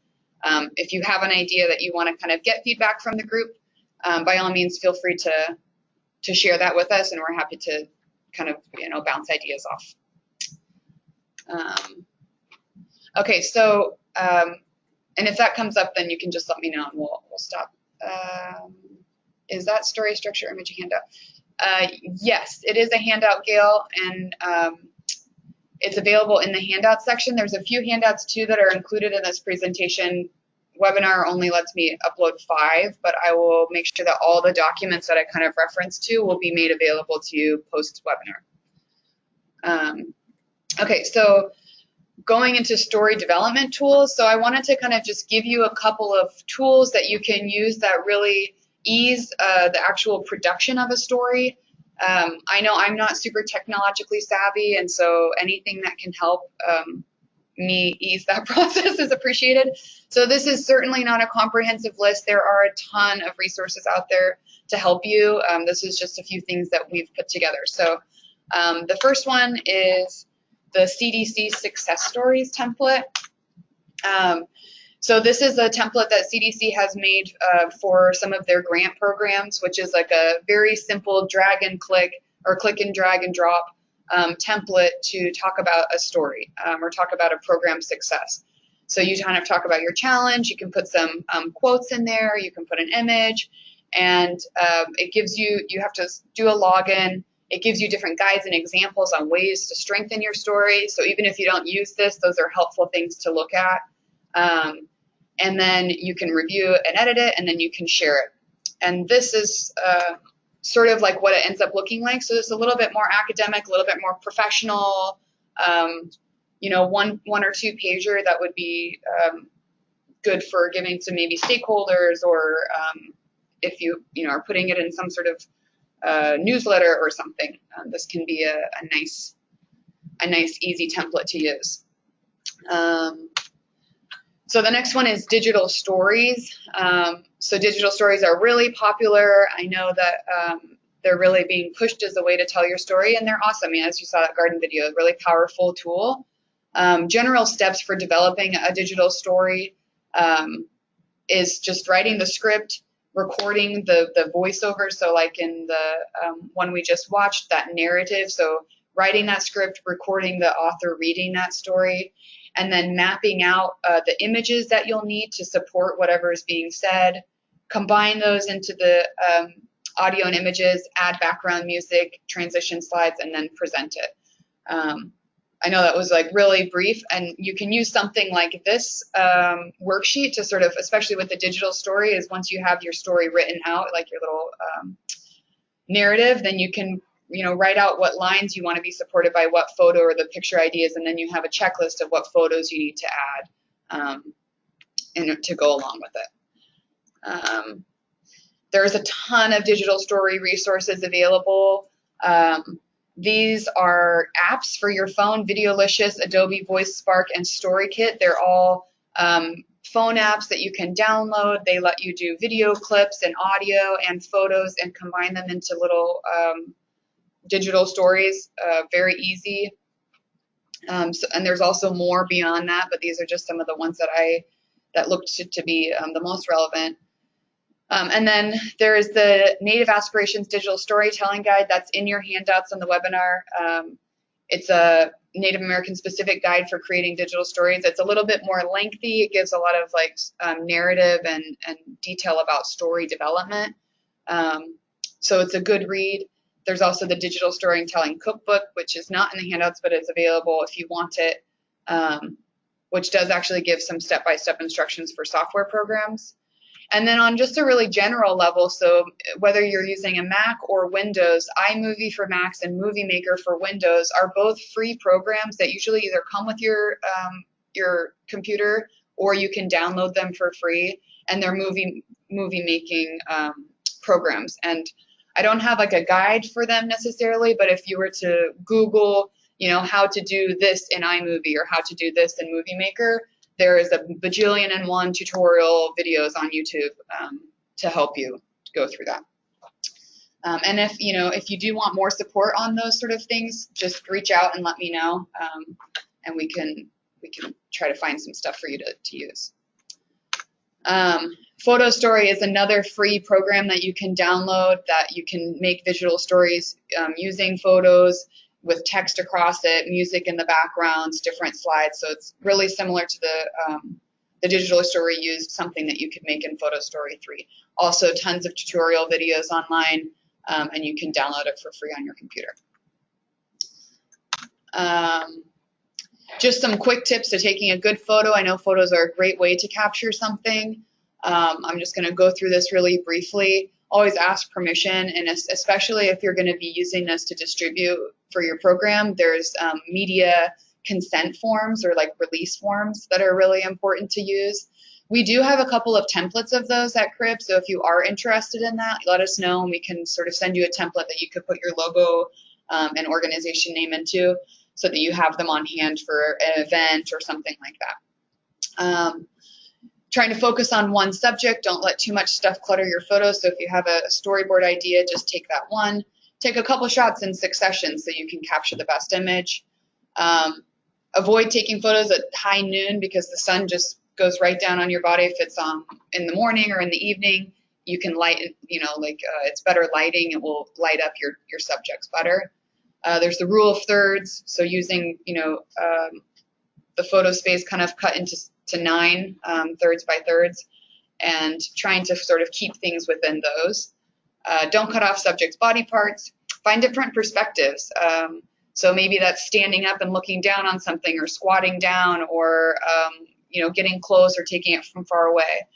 If you have an idea that you want to kind of get feedback from the group, by all means, feel free to share that with us, and we're happy to kind of, you know, bounce ideas off. Okay, so, and if that comes up, then you can just let me know and we'll stop. Is that story structure image a handout? Yes, it is a handout, Gail, and it's available in the handout section. There's a few handouts too that are included in this presentation. Webinar only lets me upload 5, but I will make sure that all the documents that I kind of referenced to will be made available to you post-webinar. Okay, so going into story development tools. So I wanted to kind of just give you a couple of tools that you can use that really ease the actual production of a story. I know I'm not super technologically savvy, and so anything that can help me ease that process is appreciated. So this is certainly not a comprehensive list. There are a ton of resources out there to help you. This is just a few things that we've put together. So the first one is the CDC Success Stories template. So this is a template that CDC has made for some of their grant programs, which is like a very simple drag and click or click and drag and drop template to talk about a story or talk about a program success. So you kind of talk about your challenge, you can put some quotes in there, you can put an image, and it gives you, you have to do a login. It gives you different guides and examples on ways to strengthen your story. So even if you don't use this, those are helpful things to look at. And then you can review and edit it, and then you can share it. And this is sort of like what it ends up looking like. So it's a little bit more academic, a little bit more professional, you know, one or two pager that would be good for giving to maybe stakeholders, or if you know, are putting it in some sort of newsletter or something. This can be a nice, easy template to use. So the next one is digital stories. So digital stories are really popular. I know that they're really being pushed as a way to tell your story, and they're awesome. I mean, as you saw that garden video, a really powerful tool. General steps for developing a digital story is just writing the script, recording the voiceover. So like in the one we just watched, that narrative. So writing that script, recording the author reading that story, and then mapping out the images that you'll need to support whatever is being said. Combine those into the audio and images, add background music, transition slides, and then present it. I know that was like really brief, and you can use something like this worksheet to sort of, especially with the digital story, is once you have your story written out, like your little narrative, then you can, you know, write out what lines you want to be supported by what photo or the picture ideas, and then you have a checklist of what photos you need to add and to go along with it. There's a ton of digital story resources available. These are apps for your phone: Videolicious, Adobe Voice Spark, and StoryKit. They're all phone apps that you can download. They let you do video clips and audio and photos and combine them into little digital stories, very easy. And there's also more beyond that, but these are just some of the ones that that looked to be the most relevant. And then there is the Native Aspirations Digital Storytelling Guide that's in your handouts on the webinar. It's a Native American specific guide for creating digital stories. It's a little bit more lengthy. It gives a lot of like narrative and detail about story development. So it's a good read. There's also the Digital Storytelling Cookbook, which is not in the handouts, but it's available if you want it, which does actually give some step-by-step instructions for software programs. And then on just a really general level, so whether you're using a Mac or Windows, iMovie for Macs and Movie Maker for Windows are both free programs that usually either come with your computer or you can download them for free, and they're movie making programs. And I don't have like a guide for them necessarily, but if you were to Google, how to do this in iMovie or how to do this in Movie Maker, there is a bajillion and one tutorial videos on YouTube to help you go through that. And if you do want more support on those sort of things, just reach out and let me know, and we can try to find some stuff for you to use. Photo Story is another free program that you can download that you can make visual stories using photos with text across it, music in the background, different slides. So it's really similar to the digital story used, something that you could make in Photo Story 3. Also tons of tutorial videos online, and you can download it for free on your computer. Just some quick tips to taking a good photo. I know photos are a great way to capture something. I'm just going to go through this really briefly. Always ask permission, and especially if you're going to be using this to distribute for your program, there's media consent forms or like release forms that are really important to use. We do have a couple of templates of those at Crib, so if you are interested in that, let us know and we can sort of send you a template that you could put your logo and organization name into so that you have them on hand for an event or something like that. Trying to focus on one subject. Don't let too much stuff clutter your photos. So if you have a storyboard idea, just take that one. Take a couple shots in succession so you can capture the best image. Avoid taking photos at high noon because the sun just goes right down on your body. If it's in the morning or in the evening, you can light it, it's better lighting. It will light up your subjects better. There's the rule of thirds. So using, the photo space kind of cut into 9 thirds by thirds, and trying to sort of keep things within those. Don't cut off subjects' body parts. Find different perspectives. So maybe that's standing up and looking down on something, or squatting down, or getting close or taking it from far away.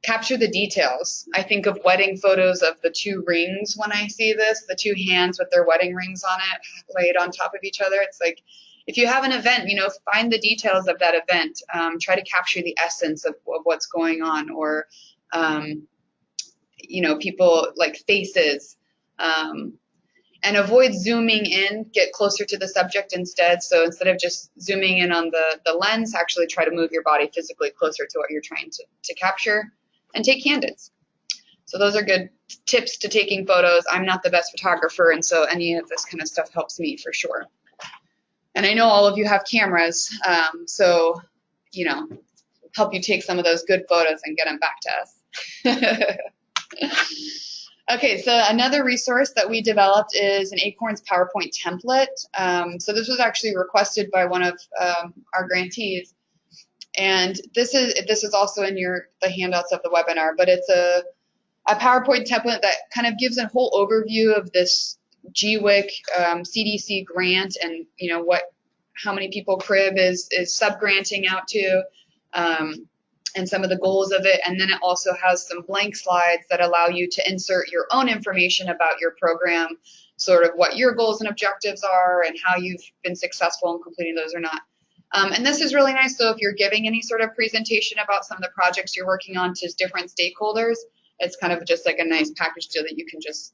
Capture the details. I think of wedding photos of the 2 rings when I see this, the 2 hands with their wedding rings on it laid on top of each other. It's like, if you have an event, find the details of that event. Try to capture the essence of what's going on, or, people like faces. And avoid zooming in, get closer to the subject instead. So instead of just zooming in on the lens, actually try to move your body physically closer to what you're trying to capture, and take candids. So those are good tips to taking photos. I'm not the best photographer, and so any of this kind of stuff helps me for sure. And I know all of you have cameras, so, help you take some of those good photos and get them back to us. Okay, so another resource that we developed is an ACORNS PowerPoint template. So this was actually requested by one of our grantees. And this is also in the handouts of the webinar, but it's a PowerPoint template that kind of gives a whole overview of this GWIC CDC grant, and how many people Crib is sub-granting out to, and some of the goals of it. And then it also has some blank slides that allow you to insert your own information about your program, sort of what your goals and objectives are and how you've been successful in completing those or not. And this is really nice. So if you're giving any sort of presentation about some of the projects you're working on to different stakeholders, it's kind of just like a nice package deal that you can just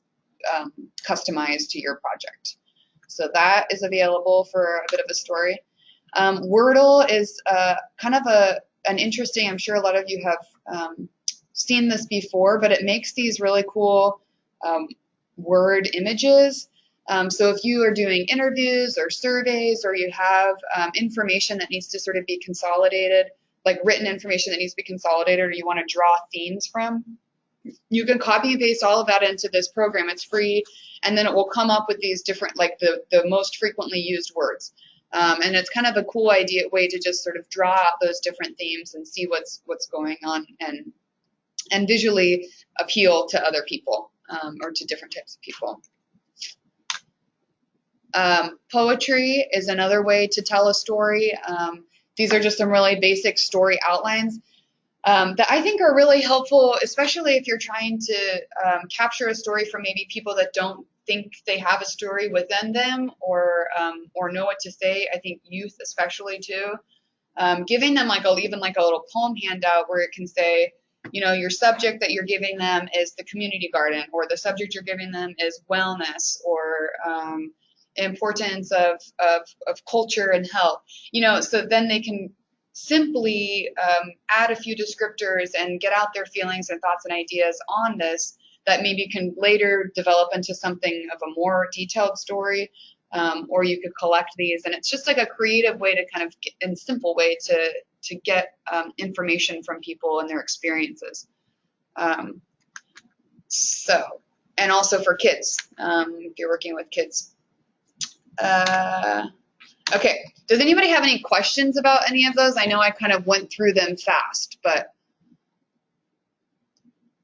customize to your project. So that is available for a bit of a story. Wordle is kind of an interesting, I'm sure a lot of you have seen this before, but it makes these really cool word images. So if you are doing interviews or surveys, or you have information that needs to sort of be consolidated, like written information that needs to be consolidated, or you want to draw themes from, you can copy and paste all of that into this program. It's free, and then it will come up with these different, like the most frequently used words. And it's kind of a cool way to just sort of draw out those different themes and see what's going on, and visually appeal to other people, or to different types of people. Poetry is another way to tell a story. These are just some really basic story outlines that I think are really helpful, especially if you're trying to capture a story from maybe people that don't think they have a story within them, or know what to say. I think youth especially too. Giving them even like a little poem handout where it can say, your subject that you're giving them is the community garden, or the subject you're giving them is wellness, or importance of culture and health, so then they can simply add a few descriptors and get out their feelings and thoughts and ideas on this that maybe can later develop into something of a more detailed story, or you could collect these, and it's just like a creative way to kind of in simple way to get information from people and their experiences. And also for kids, if you're working with kids. Okay, does anybody have any questions about any of those? I know I kind of went through them fast, but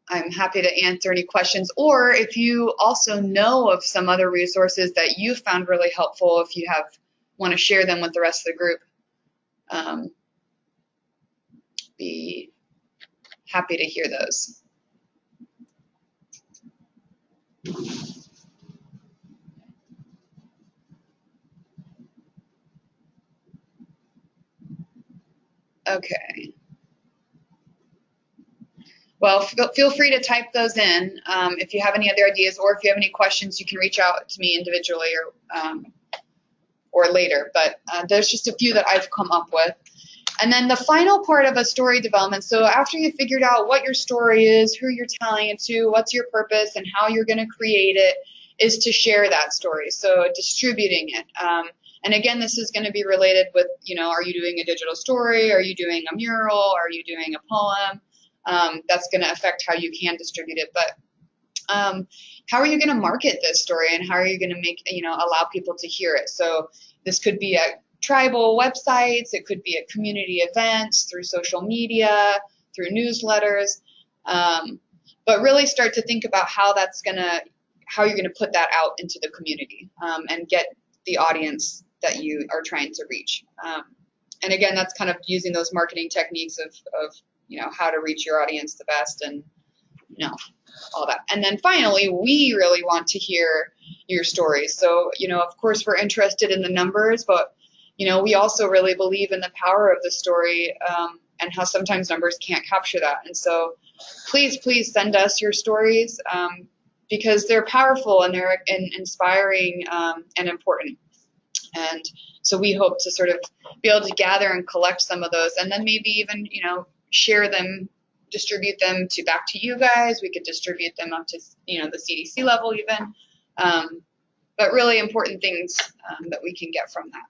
I'm happy to answer any questions. Or if you also know of some other resources that you found really helpful, if you want to share them with the rest of the group, be happy to hear those. Okay. Well, feel free to type those in if you have any other ideas, or if you have any questions, you can reach out to me individually or later. But there's just a few that I've come up with. And then the final part of a story development, so after you've figured out what your story is, who you're telling it to, what's your purpose, and how you're going to create it, is to share that story, so distributing it. And again, this is going to be related with, are you doing a digital story? Are you doing a mural? Are you doing a poem? That's going to affect how you can distribute it. But how are you going to market this story, and how are you going to allow people to hear it? So this could be at tribal websites, it could be at community events, through social media, through newsletters, but really start to think about how you're going to put that out into the community, and get the audience that you are trying to reach. And again, that's kind of using those marketing techniques of how to reach your audience the best, and all that. And then finally, we really want to hear your stories. So of course we're interested in the numbers, but we also really believe in the power of the story, and how sometimes numbers can't capture that. And so please send us your stories, because they're powerful and they're inspiring, and important. And so we hope to sort of be able to gather and collect some of those, and then maybe even share them, distribute them back to you guys. We could distribute them up to the CDC level even, but really important things that we can get from that.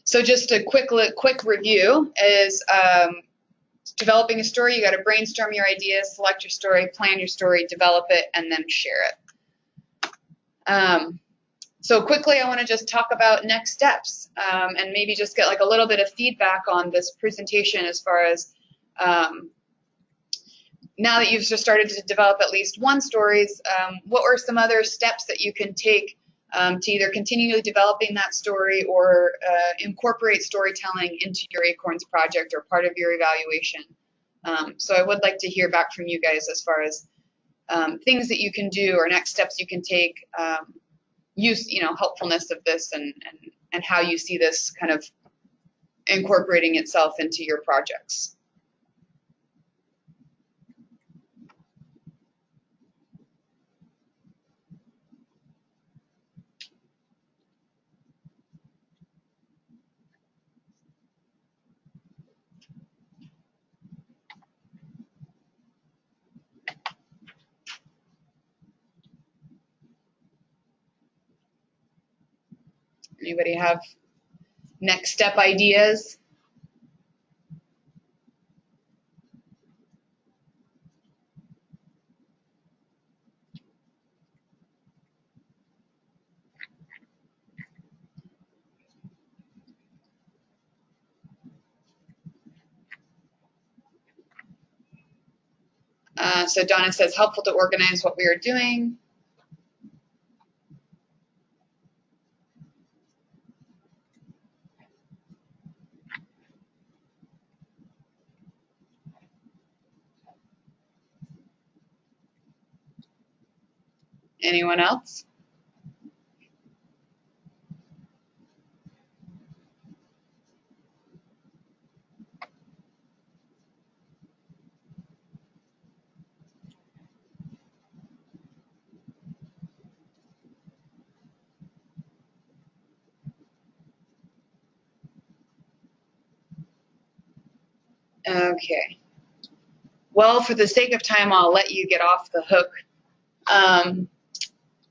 So just a quick review is developing a story. You got to brainstorm your ideas, select your story, plan your story, develop it, and then share it. So quickly, I want to just talk about next steps, and maybe just get like a little bit of feedback on this presentation as far as now that you've just started to develop at least one stories, what are some other steps that you can take to either continue developing that story or incorporate storytelling into your ACORNS project or part of your evaluation. So I would like to hear back from you guys as far as things that you can do or next steps you can take, helpfulness of this, and how you see this kind of incorporating itself into your projects. Anybody have next step ideas? So Donna says, helpful to organize what we are doing. Anyone else? Okay. Well, for the sake of time, I'll let you get off the hook.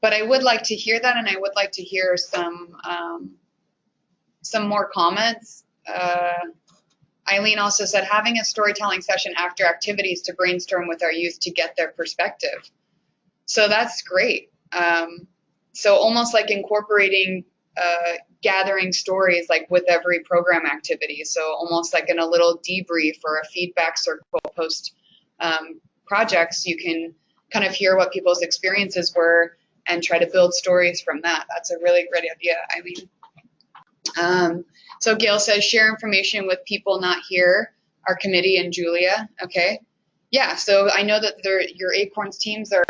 But I would like to hear that, and I would like to hear some more comments. Eileen also said, having a storytelling session after activities to brainstorm with our youth to get their perspective. So that's great. So almost like incorporating gathering stories like with every program activity. So almost like in a little debrief or a feedback circle post projects, you can kind of hear what people's experiences were and try to build stories from that. That's a really great idea, Eileen. So Gail says, share information with people not here, our committee and Julia. Okay. Yeah, so I know that your ACORNS teams are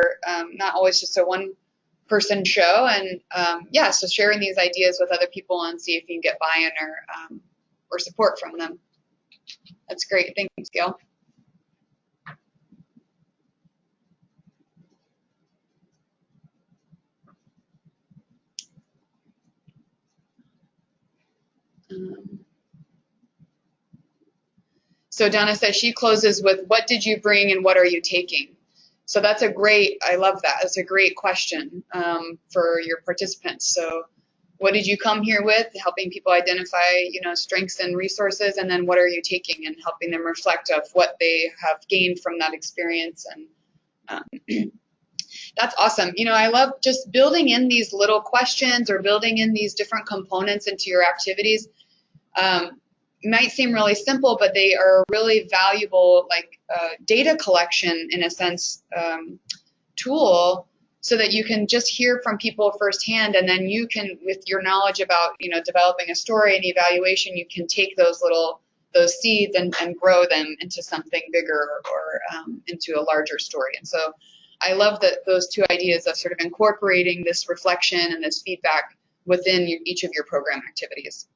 not always just a one-person show, and yeah, so sharing these ideas with other people and see if you can get buy-in or support from them. That's great. Thanks, Gail. So Donna says she closes with, what did you bring and what are you taking? So that's a great, I love that. That's a great question for your participants. So what did you come here with? Helping people identify, strengths and resources, and then what are you taking, and helping them reflect of what they have gained from that experience. And that's awesome. I love just building in these little questions or building in these different components into your activities. Might seem really simple, but they are really valuable, like data collection in a sense, tool, so that you can just hear from people firsthand, and then you can, with your knowledge about developing a story and evaluation, you can take those seeds and grow them into something bigger or into a larger story. And so I love that those two ideas of sort of incorporating this reflection and this feedback within each of your program activities.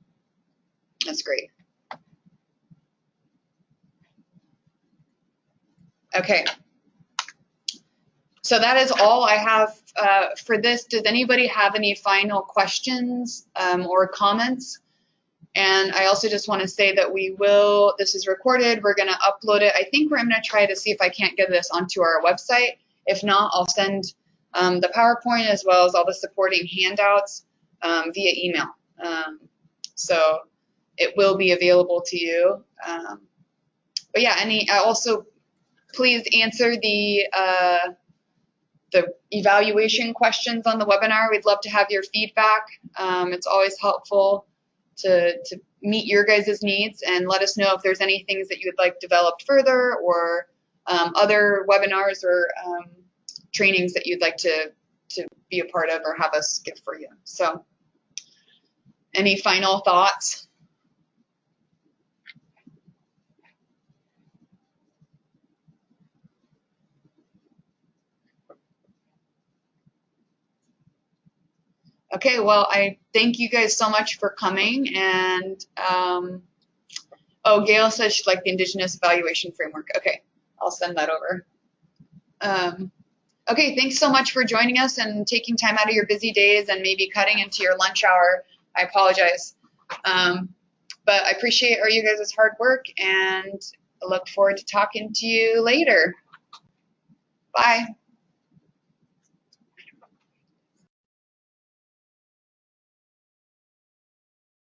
That's great. Okay, so that is all I have for this. Does anybody have any final questions or comments? And I also just want to say that this is recorded, we're going to upload it. I think I'm going to try to see if I can't get this onto our website. If not, I'll send the PowerPoint as well as all the supporting handouts via email. So it will be available to you. But yeah, also please answer the evaluation questions on the webinar. We'd love to have your feedback. It's always helpful to meet your guys' needs, and let us know if there's any things that you would like developed further, or other webinars or trainings that you'd like to be a part of or have us give for you. So any final thoughts? Okay, well, I thank you guys so much for coming. And oh, Gail says she'd like the Indigenous Evaluation Framework. Okay, I'll send that over. Okay, thanks so much for joining us and taking time out of your busy days and maybe cutting into your lunch hour. I apologize. But I appreciate you guys' hard work, and I look forward to talking to you later. Bye.